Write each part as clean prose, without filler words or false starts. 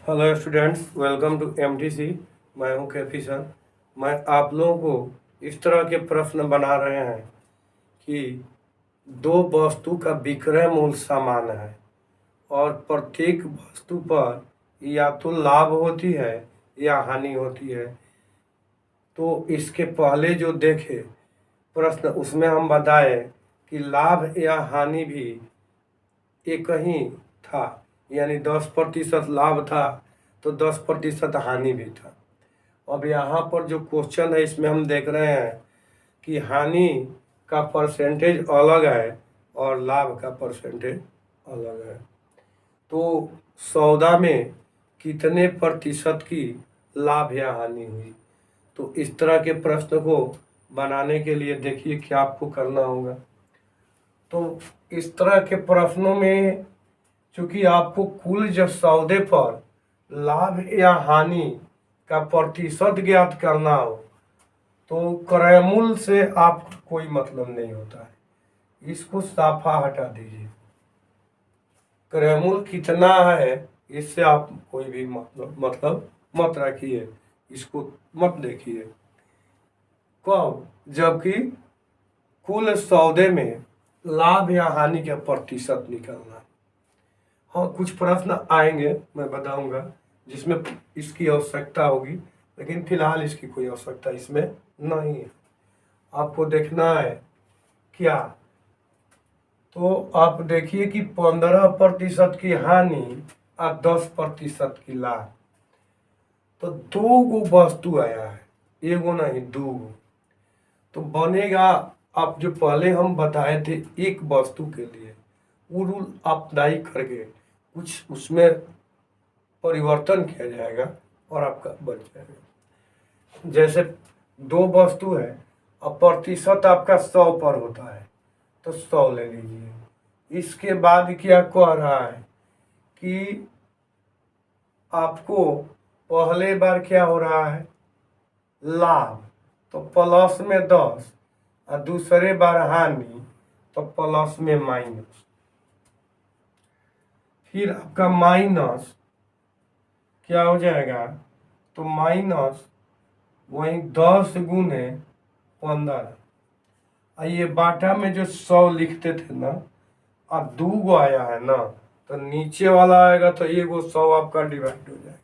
Hello students, welcome to MTC. मैं हूं Kaifi sir. मैं आप लोगों को इस तरह के प्रश्न बना रहे हैं कि दो वस्तु का विक्रय मूल्य समान है और प्रत्येक वस्तु पर या तो लाभ होती है या हानि होती है। तो इसके पहले जो देखे प्रश्न, उसमें हम बताए कि लाभ या हानि भी एक ही था, यानी 10% लाभ था तो 10% हानि भी था। अब यहाँ पर जो क्वेश्चन है इसमें हम देख रहे हैं कि हानि का परसेंटेज अलग है और लाभ का परसेंटेज अलग है। तो सौदा में कितने प्रतिशत की लाभ या हानि हुई। तो इस तरह के प्रश्न को बनाने के लिए देखिए क्या आपको करना होगा। तो इस तरह के प्रश्नों में चूंकि आपको कुल जब सौदे पर लाभ या हानि का प्रतिशत ज्ञात करना हो तो क्रय मूल्य से आपको कोई मतलब नहीं होता है, इसको साफा हटा दीजिए। क्रय मूल्य कितना है इससे आप कोई भी मतलब मत रखिए, इसको मत देखिए। कब? जबकि कुल सौदे में लाभ या हानि का प्रतिशत निकलना है। हाँ, कुछ प्रश्न आएंगे मैं बताऊंगा जिसमें इसकी आवश्यकता होगी, लेकिन फिलहाल इसकी कोई आवश्यकता इसमें नहीं है। आपको देखना है क्या, तो आप देखिए कि 15% की हानि और 10% की लाभ। तो दो गो वस्तु आया है, एगो नहीं दो गो। तो बनेगा, आप जो पहले हम बताए थे एक वस्तु के लिए वो रूल अप्लाई करके कुछ उसमें परिवर्तन किया जाएगा और आपका बच जाएगा। जैसे दो वस्तु है और प्रतिशत आपका 100 पर होता है तो 100 ले लीजिए। इसके बाद क्या कह रहा है कि आपको पहले बार क्या हो रहा है, लाभ, तो प्लस में 10 और दूसरे बार हानि तो प्लस में माइनस। फिर आपका माइनस क्या हो जाएगा, तो माइनस वही 10 गुने 15। ये बाटा में जो 100 लिखते थे ना, अब दो गो आया है ना, तो नीचे वाला आएगा तो एगो 100 आपका डिवाइड हो जाएगा।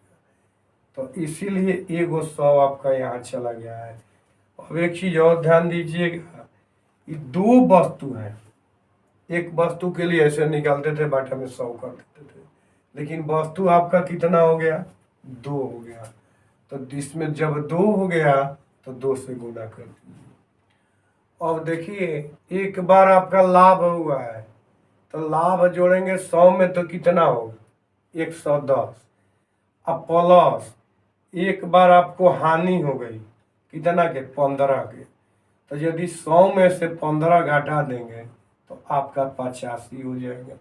तो इसीलिए एगो 100 आपका यहाँ चला गया है। अब एक चीज और ध्यान दीजिएगा, ये दो वस्तु है। एक वस्तु के लिए ऐसे निकालते थे, बाटा में 100 कर देते थे, लेकिन वस्तु आपका कितना हो गया, दो हो गया। तो इसमें जब दो हो गया तो दो से गुना कर दीजिए। अब देखिए एक बार आपका लाभ हुआ है तो लाभ जोड़ेंगे 100 में तो कितना होगा, 110। अब प्लस एक बार आपको हानि हो गई, कितना के, 15 के। तो यदि 100 में से 15 घटा देंगे तो आपका 85 हो जाएगा।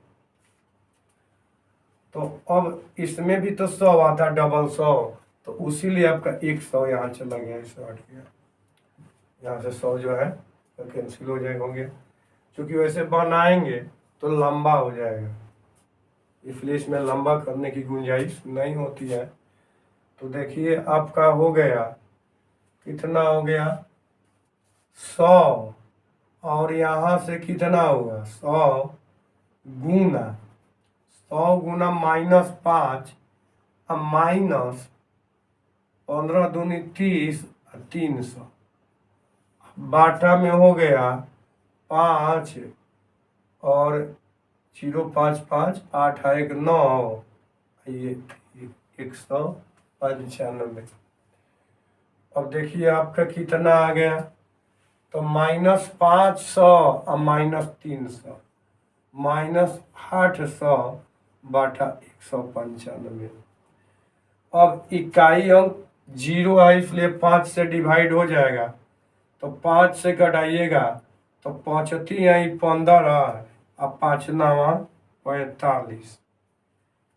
तो अब इसमें भी तो 100 आता, डबल 100, तो उसीलिए आपका 100 यहाँ चला गया, इससे हट गया। यहाँ से 100 जो है तो कैंसिल हो जाए होंगे, क्योंकि वैसे बनाएंगे तो लंबा हो जाएगा, इसलिए इसमें लंबा करने की गुंजाइश नहीं होती है। तो देखिए आपका हो गया, कितना हो गया, 100, और यहाँ से कितना हुआ, 100 गुना 100 गुना -5 और माइनस 15 दूनी 30 और 300 बाटा में हो गया 5 और 055 8 1 9, ये 195। अब देखिए आपका कितना आ गया, तो -500 और -300, -800 बाटा 195। अब इकाई अंक 0 है इसलिए 5 से डिवाइड हो जाएगा, तो 5 से घटाइएगा तो 5 आई 15 और 5 नवा 45,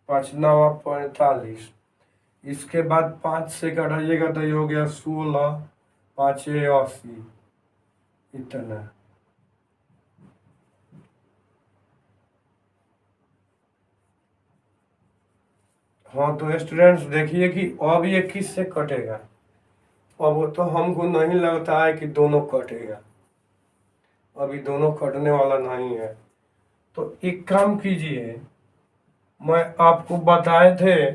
5 नवा 45। इसके बाद 5 से घटाइएगा तो ये हो गया 16, 5 80, इतना। हाँ तो स्टूडेंट्स देखिए कि अब ये किससे कटेगा। अब वो तो हमको नहीं लगता है कि दोनों कटेगा, अभी दोनों कटने वाला नहीं है। तो एक काम कीजिए, मैं आपको बताए थे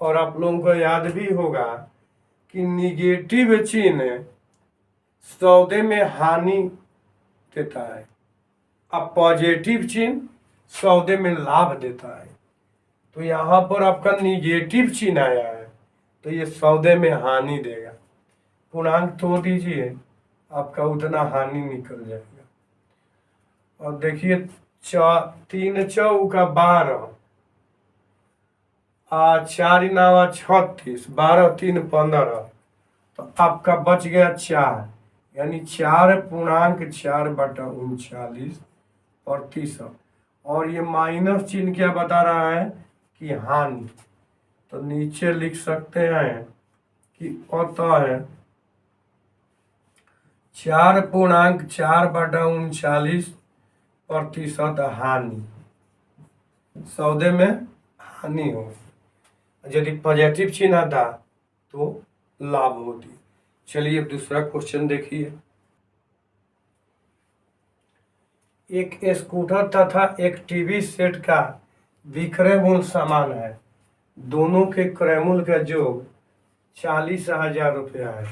और आप लोगों को याद भी होगा कि निगेटिव चिन्ह सौदे में हानि देता है, अब पॉजिटिव चिन्ह सौदे में लाभ देता है। तो यहाँ पर आपका निगेटिव चिन्ह आया है तो ये सौदे में हानि देगा। पूर्णांक तोड़ दीजिए, आपका उतना हानि निकल जाएगा। और देखिए 3 चौका 12, 4 9 36, 12 3 15, तो आपका बच गया 4, यानी 4.4/39%। और ये माइनस चिन्ह क्या बता रहा है कि हानि। तो नीचे लिख सकते हैं कि अतः है 4.4/39% हानि, सौदे में हानि होगी। यदि पॉजिटिव चिन्ह आता तो लाभ होती। चलिए अब दूसरा क्वेश्चन देखिए। एक स्कूटर तथा एक टीवी सेट का विक्रय मूल्य समान है, दोनों के क्रय मूल्य का योग 40,000 रुपया है।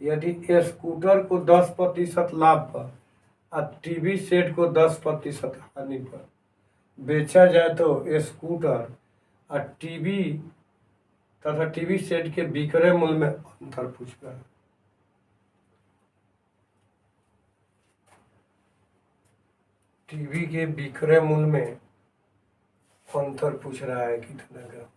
यदि स्कूटर को 10% लाभ पर और टीवी सेट को 10% हानि पर बेचा जाए तो स्कूटर और टीवी सेट के विक्रय मूल्य में अंतर पूछ रहा है। टीवी के विक्रय मूल्य में अंतर पूछ रहा है कितना का।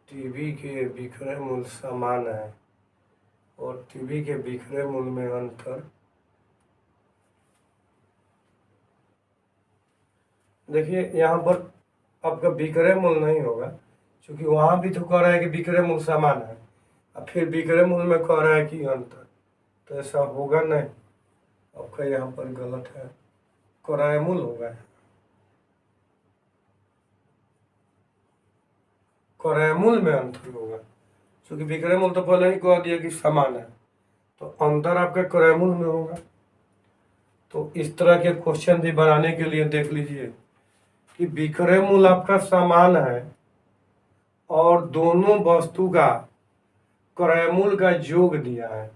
टीवी के विक्रय मूल्य समान है और टीवी के विक्रय मूल्य में अंतर। देखिए यहाँ पर आपका विक्रय मूल्य नहीं होगा, क्योंकि वहाँ भी तो कह रहा है कि विक्रय मूल्य समान है और फिर विक्रय मूल्य में कह रहा है कि अंतर, तो ऐसा होगा नहीं। आपका यहाँ पर गलत है, क्रय मूल्य होगा, क्रय मूल्य में अंतर होगा, क्योंकि विक्रय मूल्य तो पहले ही कह दिया कि समान है, तो अंतर आपके क्रय मूल्य में होगा। तो इस तरह के क्वेश्चन भी बनाने के लिए देख लीजिए कि विक्रय मूल्य आपका समान है और दोनों वस्तु का क्रय मूल्य का योग दिया है।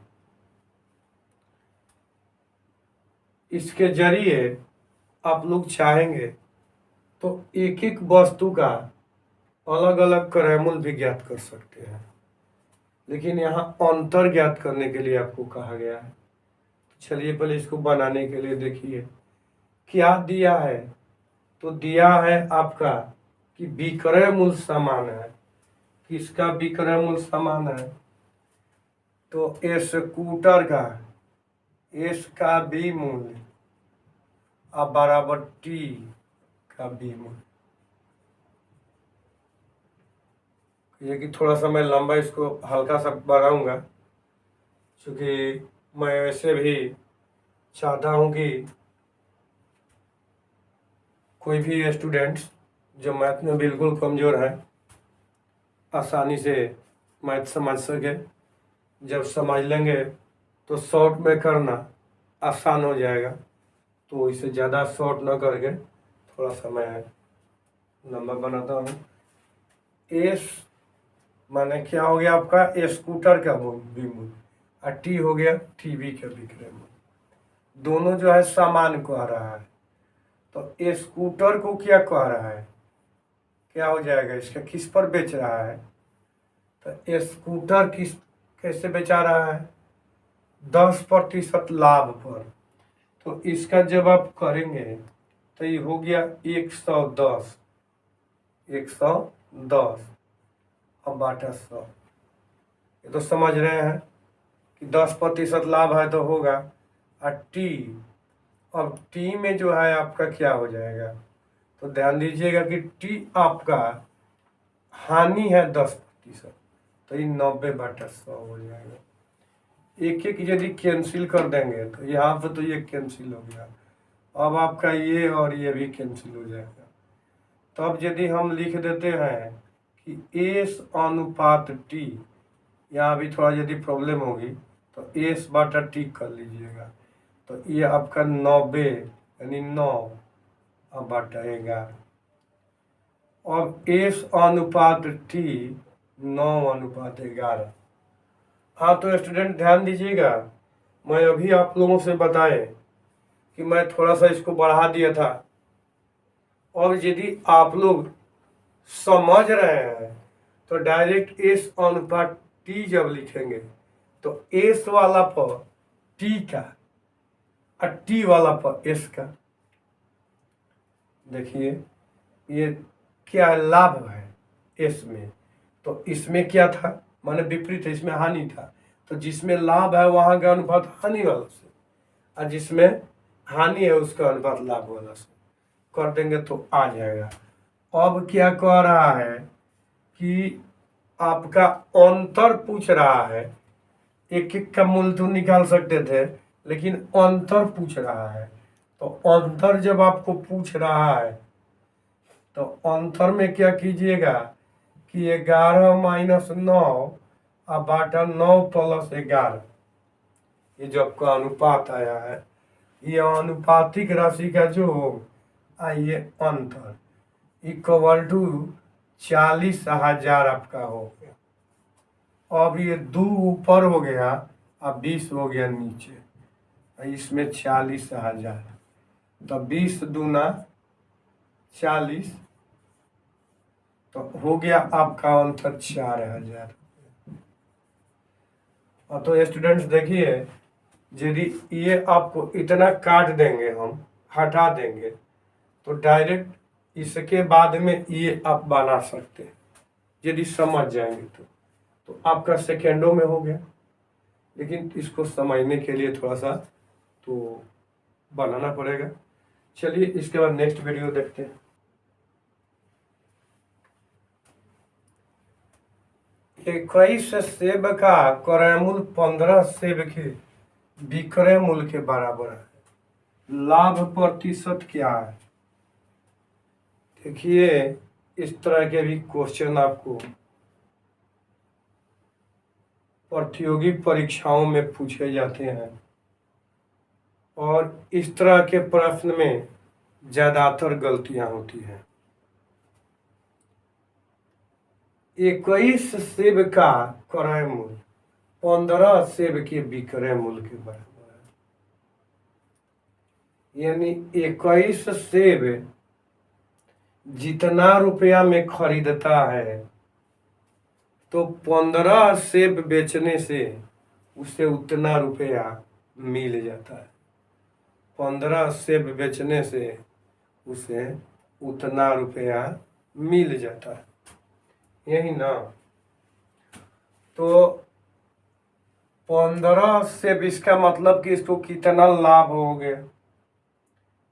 इसके जरिए आप लोग चाहेंगे तो एक एक वस्तु का अलग अलग क्रय मूल्य भी ज्ञात कर सकते हैं, लेकिन यहाँ अंतर ज्ञात करने के लिए आपको कहा गया है। चलिए पहले इसको बनाने के लिए देखिए क्या दिया है। तो दिया है आपका कि विक्रय मूल्य समान है। किसका विक्रय मूल्य समान है? तो स्कूटर का एस का बी मूल्य अब बराबर टी का बी मूल्य। ये कि थोड़ा सा मैं लंबा इसको हल्का सा बढ़ाऊंगा, क्योंकि मैं वैसे भी चाहता हूँ कि कोई भी स्टूडेंट्स जो मैथ में बिल्कुल कमज़ोर है आसानी से मैथ समझ सके। जब समझ लेंगे तो शॉर्ट में करना आसान हो जाएगा, तो इसे ज़्यादा शॉर्ट न करके थोड़ा सा मैं लंबा बनाता हूँ। एस माने क्या हो गया आपका स्कूटर का भी मूल्य और टी हो गया टीवी का विक्रय मूल्य। दोनों जो है समान कह रहा है, तो स्कूटर को क्या कह रहा है, क्या हो जाएगा इसका, किस पर बेच रहा है? तो स्कूटर किस कैसे बेचा रहा है? 10% लाभ पर। तो इसका जब आप करेंगे तो ये हो गया 110 अब बाटा 100। ये तो समझ रहे हैं कि 10% लाभ है तो होगा। और टी, अब टी में जो है आपका क्या हो जाएगा, तो ध्यान दीजिएगा कि टी आपका हानि है 10%, तो ये 90/100 हो जाएगा। एक एक यदि कैंसिल कर देंगे तो यहाँ पर तो ये कैंसिल हो गया, अब आपका ये और ये भी कैंसिल हो जाएगा। तब यदि हम लिख देते हैं कि एस अनुपात टी, यहाँ भी थोड़ा यदि प्रॉब्लम होगी तो एस बटा टी कर लीजिएगा, तो ये आपका 90 यानी 9 बटा 11। अब एस अनुपात टी 9 अनुपात 11। हाँ तो स्टूडेंट ध्यान दीजिएगा, मैं अभी आप लोगों से बताए कि मैं थोड़ा सा इसको बढ़ा दिया था। और यदि आप लोग समझ रहे हैं तो डायरेक्ट एस अनुपात टी जब लिखेंगे तो एस वाला पर टी का और टी वाला पर एस का। देखिए ये क्या लाभ है एस में, तो इसमें क्या था, माने विपरीत है, इसमें हानि था। तो जिसमें लाभ है वहां का अनुपात हानि वाला से, और जिसमें हानि है उसका अनुपात लाभ वाला से कर देंगे तो आ जाएगा। अब क्या कह रहा है कि आपका अंतर पूछ रहा है, एक एक का मूल तो निकाल सकते थे लेकिन अंतर पूछ रहा है। तो अंतर जब आपको पूछ रहा है तो अंतर में क्या कीजिएगा कि 11 - 9 बटा 9 + 11, ये जो आपका अनुपात आया है, ये अनुपातिक राशि का जो आइए अंतर इक्वल टू 40,000 आपका हो गया। अब ये 2 ऊपर हो गया, अब 20 हो गया नीचे, इसमें 40,000, तो 20 दूना 40, तो हो गया आपका अंतर 4,000। तो स्टूडेंट्स देखिए, यदि ये आपको इतना काट देंगे, हम हटा देंगे, तो डायरेक्ट इसके बाद में ये आप बना सकते हैं यदि समझ जाएंगे तो आपका सेकेंडों में हो गया। लेकिन इसको समझने के लिए थोड़ा सा तो बनाना पड़ेगा। चलिए इसके बाद नेक्स्ट वीडियो देखते हैं। 21 सेब का क्रय मूल्य 15 सेब के विक्रय मूल्य के बराबर है, लाभ प्रतिशत क्या है? देखिए इस तरह के भी क्वेश्चन आपको प्रतियोगी परीक्षाओं में पूछे जाते हैं, और इस तरह के प्रश्न में ज्यादातर गलतियां होती हैं। 21 सेब का क्रय मूल्य 15 सेब के विक्रय मूल्य के बराबर है, यानी 21 सेब जितना रुपया में खरीदता है तो 15 सेब बेचने से उसे उतना रुपया मिल जाता है। 15 सेब बेचने से उसे उतना रुपया मिल जाता है, यही ना। तो 15 सेब, इसका मतलब कि इसको कितना लाभ हो गया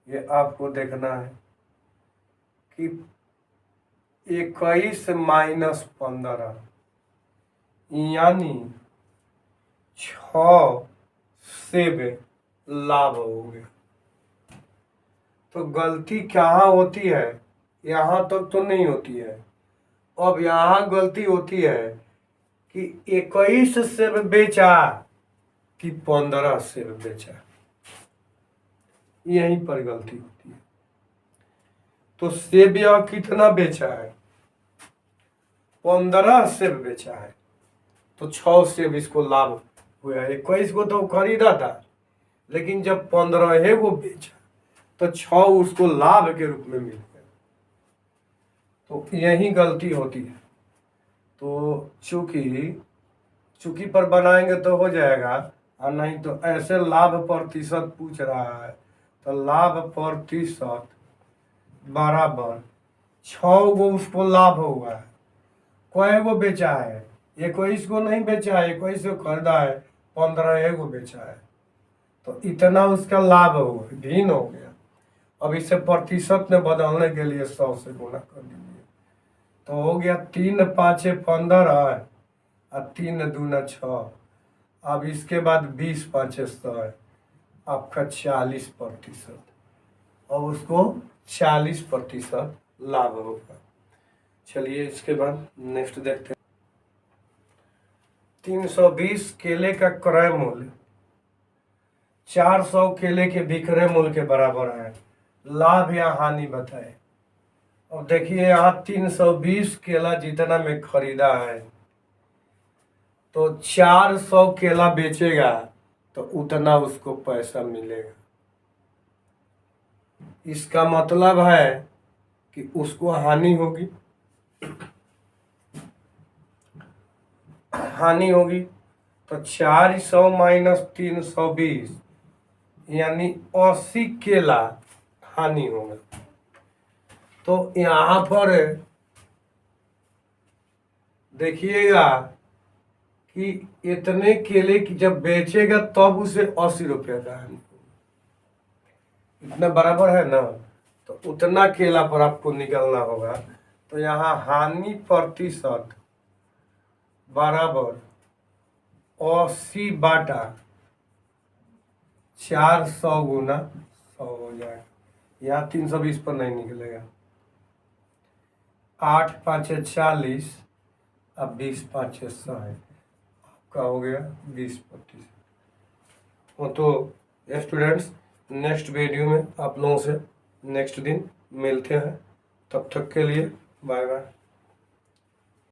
ये आपको देखना है कि 21 - 15 यानी 6 सेब लाभ हो गया। तो गलती कहाँ होती है, यहाँ तक तो नहीं होती है। अब यहाँ गलती होती है कि 21 सेब बेचा कि 15 सेब बेचा, यहीं पर गलती होती है। तो सेब यह कितना बेचा है, 15 सेब बेचा है, तो 6 सेब इसको लाभ हुआ। 21 को तो खरीदा था, लेकिन जब 15 को बेचा तो 6 उसको लाभ के रूप में मिल गया। तो यही गलती होती है। तो चूंकि पर बनाएंगे तो हो जाएगा, और नहीं तो ऐसे लाभ प्रतिशत पूछ रहा है तो लाभ प्रतिशत बराबर 6 गो उसको लाभ हुआ है। कई गो बेचा है, 21 को नहीं बेचा है, 21 को खरीदा है, 15 को बेचा है, तो इतना उसका लाभ हुआ, भिन्न हो गया। अब इसे प्रतिशत में बदलने के लिए 100 से गुणा कर दीजिए, तो हो गया 3 × 5 = 15 और 3 दूना 6। अब इसके बाद 20 × 5 = 100, आपका 40%। अब उसको 40% लाभ होगा। चलिए इसके बाद नेक्स्ट देखते हैं। 320 केले का क्रय मूल्य 400 केले के विक्रय मूल्य के बराबर है, लाभ या हानि बताए। और देखिए यहाँ 320 केला जितना में खरीदा है तो 400 केला बेचेगा तो उतना उसको पैसा मिलेगा। इसका मतलब है कि उसको हानि होगी, तो 400 माइनस 320 यानी 80 केला हानि होगा। तो यहाँ पर देखिएगा कि इतने केले की जब बेचेगा तब उसे 80 रुपये का हानि होगा। इतना बराबर है ना, तो उतना केला पर आपको निकलना होगा। तो यहाँ हानि प्रतिशत बराबर 80 बाटा 400 गुना 100 हो जाएगा। यहाँ 320 पर नहीं निकलेगा। 8 5 40 अब 20 5 100 है, आपका हो गया 20%। तो स्टूडेंट्स नेक्स्ट वीडियो में आप लोगों से नेक्स्ट दिन मिलते हैं। तब तक के लिए बाय बाय।